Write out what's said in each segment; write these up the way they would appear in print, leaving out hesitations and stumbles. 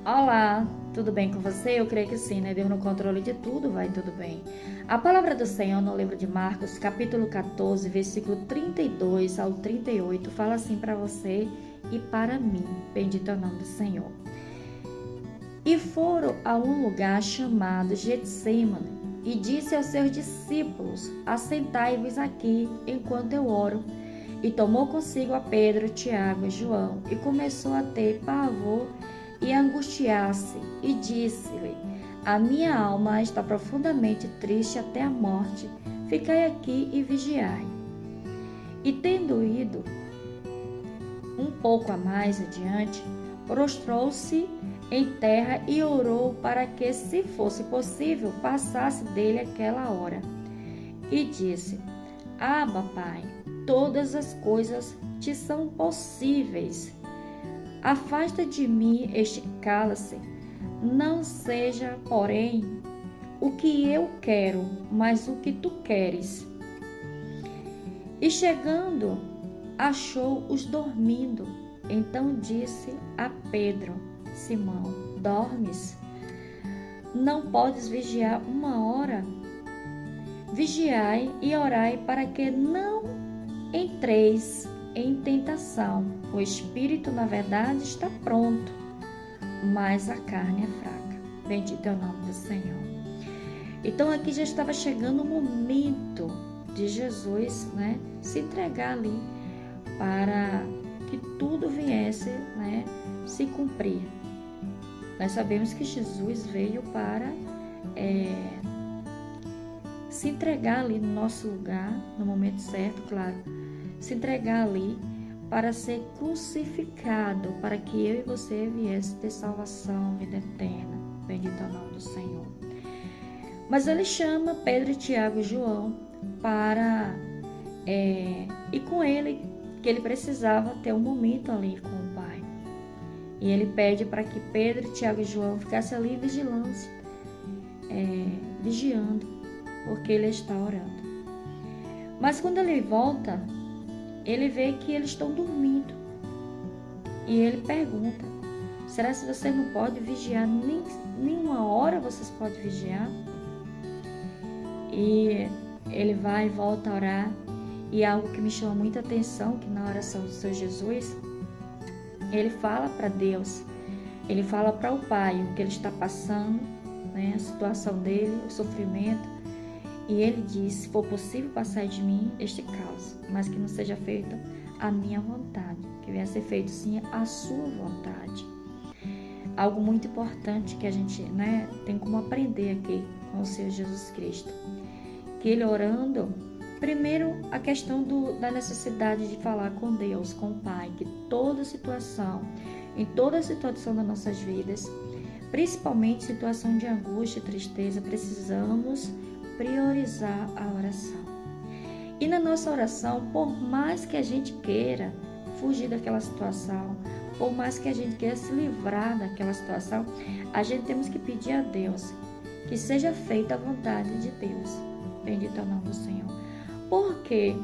Olá, tudo bem com você? Eu creio que sim, né? Deus no controle de tudo, vai tudo bem. A palavra do Senhor no livro de Marcos, capítulo 14, versículo 32 ao 38, fala assim para você e para mim. Bendito é o nome do Senhor. E foram a um lugar chamado Getsemane, e disse aos seus discípulos: Assentai-vos aqui enquanto eu oro. E tomou consigo a Pedro, Tiago e João, e começou a ter pavor e angustiar-se, e disse-lhe: A minha alma está profundamente triste até a morte. Ficai aqui e vigiai. E tendo ido um pouco a mais adiante, prostrou-se em terra e orou para que, se fosse possível, passasse dele aquela hora. E disse: Abba, Pai, todas as coisas te são possíveis. Afasta de mim este cálice, não seja, porém, o que eu quero, mas o que tu queres. E chegando, achou-os dormindo. Então disse a Pedro: Simão, dormes? Não podes vigiar uma hora? Vigiai e orai para que não entreis em tentação. O espírito, na verdade, está pronto, mas a carne é fraca. Bendito é o nome do Senhor. Então aqui já estava chegando o momento de Jesus, se entregar ali para que tudo viesse, se cumprir. Nós sabemos que Jesus veio para se entregar ali no nosso lugar, no momento certo, claro, se entregar ali para ser crucificado, para que eu e você viesse ter salvação, vida eterna. Bendito é o nome do Senhor. Mas ele chama Pedro, Tiago e João para e com ele, que ele precisava ter um momento ali com o Pai. E ele pede para que Pedro, Tiago e João ficassem ali vigiando, porque ele está orando. Mas quando ele volta, ele vê que eles estão dormindo. E ele pergunta: será que você não pode vigiar? Nenhuma hora vocês podem vigiar? E ele vai e volta a orar. E algo que me chama muita atenção, que na oração do Senhor Jesus, ele fala para Deus, ele fala para o Pai o que ele está passando, a situação dele, o sofrimento. E ele diz: se for possível, passar de mim este cálice, mas que não seja feita a minha vontade, que venha a ser feito sim a sua vontade. Algo muito importante que a gente tem como aprender aqui com o Senhor Jesus Cristo, que ele orando, primeiro a questão da necessidade de falar com Deus, com o Pai, que em toda situação das nossas vidas, principalmente situação de angústia e tristeza, precisamos priorizar a oração. E na nossa oração, por mais que a gente queira fugir daquela situação, por mais que a gente queira se livrar daquela situação, a gente temos que pedir a Deus que seja feita a vontade de Deus. Bendito é o nome do Senhor. Por que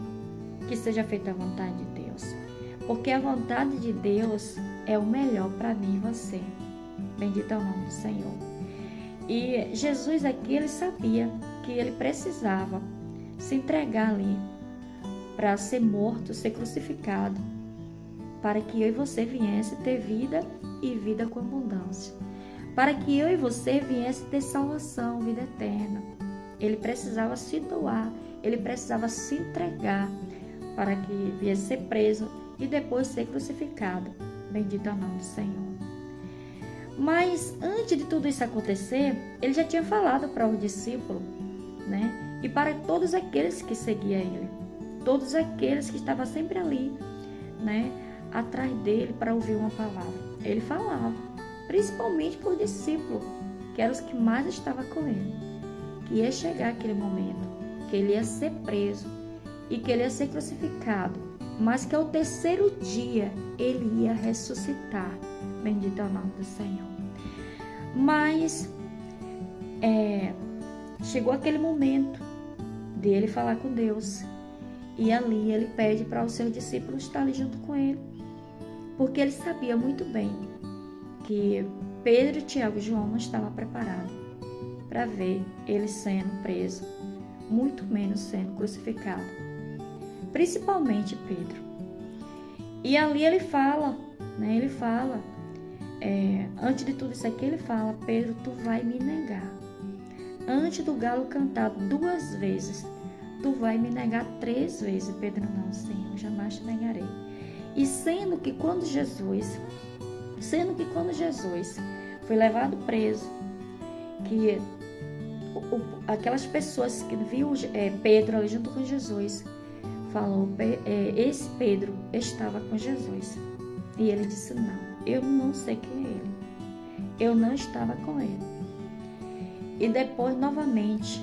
seja feita a vontade de Deus? Porque a vontade de Deus é o melhor para mim e você. Bendito é o nome do Senhor. E Jesus aqui, ele sabia que ele precisava se entregar ali para ser morto, ser crucificado, para que eu e você viesse ter vida e vida com abundância, para que eu e você viesse ter salvação, vida eterna. Ele precisava se doar, ele precisava se entregar para que viesse ser preso e depois ser crucificado. Bendito é o nome do Senhor. Mas antes de tudo isso acontecer, ele já tinha falado para o discípulo, e para todos aqueles que seguiam ele, todos aqueles que estavam sempre ali, atrás dele para ouvir uma palavra. Ele falava, principalmente para o discípulo, que eram os que mais estavam com ele, que ia chegar aquele momento, que ele ia ser preso e que ele ia ser crucificado, mas que ao terceiro dia ele ia ressuscitar. Bendito é o nome do Senhor. Mas chegou aquele momento de ele falar com Deus, e ali ele pede para os seus discípulos estar ali junto com ele, porque ele sabia muito bem que Pedro, Tiago e João não estavam preparados para ver ele sendo preso, muito menos sendo crucificado. Principalmente Pedro. E ali ele fala, antes de tudo isso aqui, ele fala: Pedro, tu vai me negar. Antes do galo cantar 2 vezes, tu vai me negar 3 vezes. Pedro: não, Senhor, jamais te negarei. E sendo que quando Jesus foi levado preso, que aquelas pessoas que viu Pedro ali junto com Jesus, falou, esse Pedro estava com Jesus. E ele disse: não, eu não sei quem é ele. Eu não estava com ele. E depois novamente,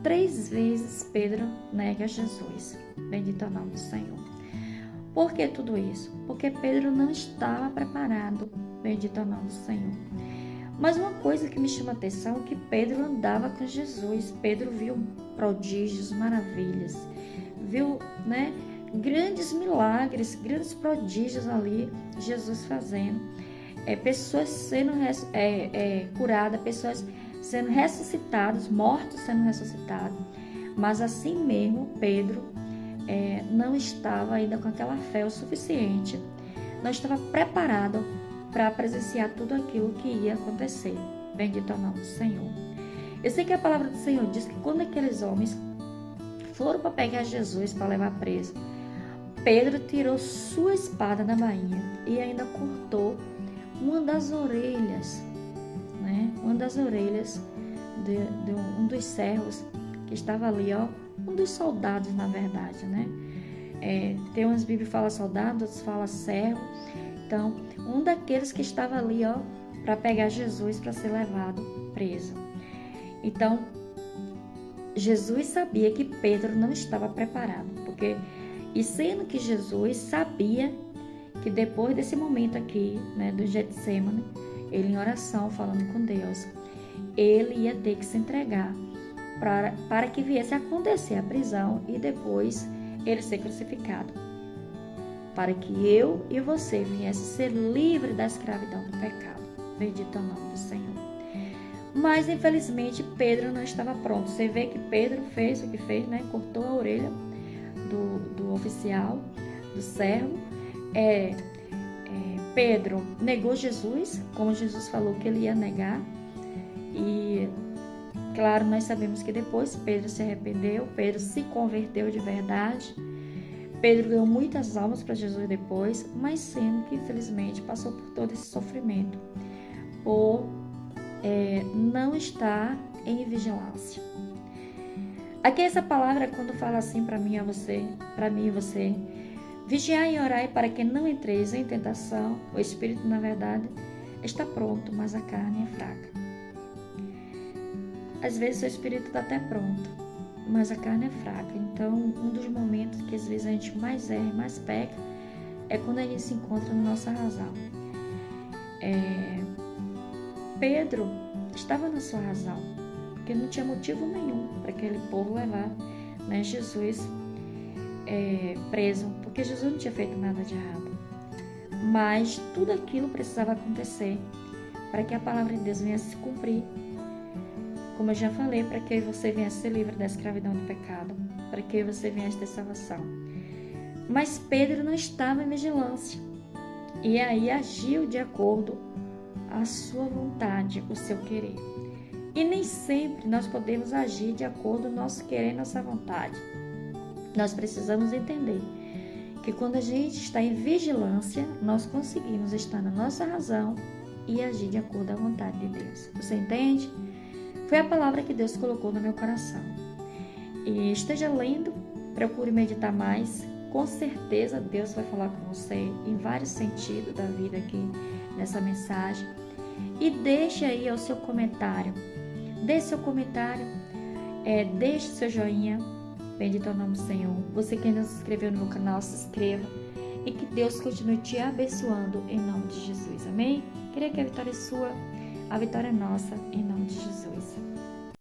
3 vezes Pedro nega Jesus. Bendito é o nome do Senhor. Por que tudo isso? Porque Pedro não estava preparado. Bendito é o nome do Senhor. Mas uma coisa que me chama a atenção é que Pedro andava com Jesus. Pedro viu prodígios, maravilhas. Viu, grandes milagres, grandes prodígios ali, Jesus fazendo. Pessoas sendo curadas, pessoas sendo ressuscitadas, mortos sendo ressuscitados. Mas assim mesmo, Pedro não estava ainda com aquela fé o suficiente, não estava preparado para presenciar tudo aquilo que ia acontecer. Bendito é o nome do Senhor. Eu sei que a palavra do Senhor diz que quando aqueles homens foram para pegar Jesus para levar preso, Pedro tirou sua espada da bainha e ainda cortou uma das orelhas, uma das orelhas de um dos servos que estava ali, um dos soldados, na verdade, tem umas Bíblias que falam soldado, outros falam servo. Então, um daqueles que estava ali, para pegar Jesus para ser levado preso. Então, Jesus sabia que Pedro não estava preparado, e sendo que Jesus sabia que depois desse momento aqui, do Getsemane, ele em oração, falando com Deus, ele ia ter que se entregar para que viesse a acontecer a prisão e depois ele ser crucificado, para que eu e você viesse ser livre da escravidão do pecado. Bendito é o nome do Senhor. Mas infelizmente Pedro não estava pronto. Você vê que Pedro fez o que fez, cortou a orelha do oficial, do servo. Pedro negou Jesus, como Jesus falou que ele ia negar. E claro, nós sabemos que depois Pedro se arrependeu, Pedro se converteu de verdade. Pedro ganhou muitas almas para Jesus depois, mas sendo que infelizmente passou por todo esse sofrimento por não estar em vigilância. Aqui essa palavra, quando fala assim para mim e você, vigiai e orai para que não entreis em tentação. O espírito, na verdade, está pronto, mas a carne é fraca. Às vezes o espírito está até pronto, mas a carne é fraca. Então, um dos momentos que às vezes a gente mais erra e mais peca é quando a gente se encontra na nossa razão. Pedro estava na sua razão, porque não tinha motivo nenhum para aquele povo levar Jesus preso, porque Jesus não tinha feito nada de errado. Mas tudo aquilo precisava acontecer para que a palavra de Deus viesse se cumprir. Como eu já falei, para que você venha ser livre da escravidão do pecado, para que você venha ter salvação. Mas Pedro não estava em vigilância, e aí agiu de acordo à sua vontade, o seu querer. E nem sempre nós podemos agir de acordo com o nosso querer e nossa vontade. Nós precisamos entender que quando a gente está em vigilância, nós conseguimos estar na nossa razão e agir de acordo à vontade de Deus. Você entende? Foi a palavra que Deus colocou no meu coração. E esteja lendo, procure meditar mais. Com certeza Deus vai falar com você em vários sentidos da vida aqui nessa mensagem. E deixe aí o seu comentário. Deixe seu comentário, deixe seu joinha. Bendito é o nome do Senhor. Você que ainda não se inscreveu no meu canal, se inscreva. E que Deus continue te abençoando em nome de Jesus. Amém? Queria que a vitória é sua, a vitória é nossa, em nome de Jesus.